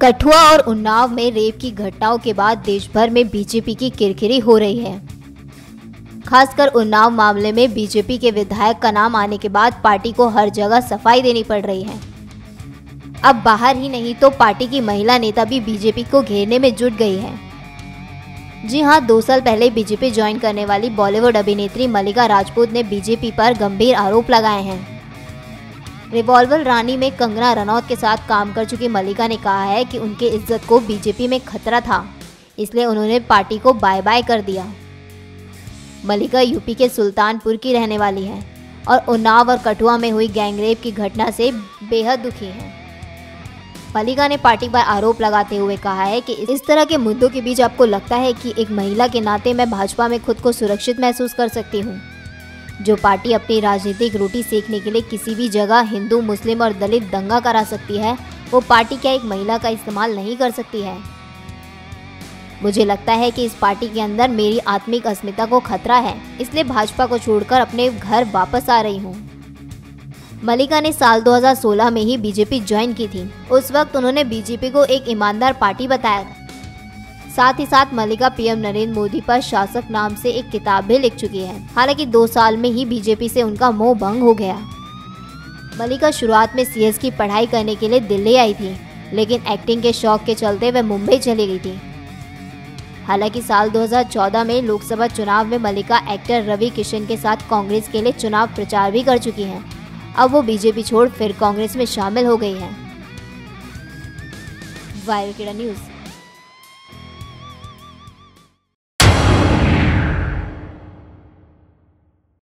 कठुआ और उन्नाव में रेप की घटनाओं के बाद देश भर में बीजेपी की किरकिरी हो रही है। खासकर उन्नाव मामले में बीजेपी के विधायक का नाम आने के बाद पार्टी को हर जगह सफाई देनी पड़ रही है। अब बाहर ही नहीं तो पार्टी की महिला नेता भी बीजेपी को घेरने में जुट गई है। जी हां, 2 साल पहले बीजेपी ज्वाइन करने वाली बॉलीवुड अभिनेत्री मल्लिका राजपूत ने बीजेपी पर गंभीर आरोप लगाए हैं। रिवॉल्वर रानी में कंगना रनौत के साथ काम कर चुकी मल्लिका ने कहा है कि उनकी इज्जत को बीजेपी में खतरा था, इसलिए उन्होंने पार्टी को बाय बाय कर दिया। मल्लिका यूपी के सुल्तानपुर की रहने वाली है और उन्नाव और कठुआ में हुई गैंगरेप की घटना से बेहद दुखी है। मल्लिका ने पार्टी पर आरोप लगाते हुए कहा है कि इस तरह के मुद्दों के बीच आपको लगता है कि एक महिला के नाते मैं भाजपा में खुद को सुरक्षित महसूस कर सकती हूँ। जो पार्टी अपनी राजनीतिक रोटी सेकने के लिए किसी भी जगह हिंदू, मुस्लिम और दलित दंगा करा सकती है, वो पार्टी क्या एक महिला का इस्तेमाल नहीं कर सकती है? मुझे लगता है कि इस पार्टी के अंदर मेरी आत्मिक अस्मिता को खतरा है, इसलिए भाजपा को छोड़कर अपने घर वापस आ रही हूँ। मल्लिका ने साल 2016 में ही बीजेपी ज्वाइन की थी। उस वक्त उन्होंने बीजेपी को एक ईमानदार पार्टी बताया था। साथ ही साथ मल्लिका पीएम नरेंद्र मोदी पर शासक नाम से एक किताब भी लिख चुकी है। हालांकि 2 साल में ही बीजेपी से उनका मोह भंग हो गया। मल्लिका शुरुआत में सीएस की पढ़ाई करने के लिए दिल्ली आई थी, लेकिन एक्टिंग के शौक के चलते वह मुंबई चली गई थी। हालांकि साल 2014 में लोकसभा चुनाव में मल्लिका एक्टर रवि किशन के साथ कांग्रेस के लिए चुनाव प्रचार भी कर चुकी हैं। अब वो बीजेपी छोड़ फिर कांग्रेस में शामिल हो गई है। Viral news.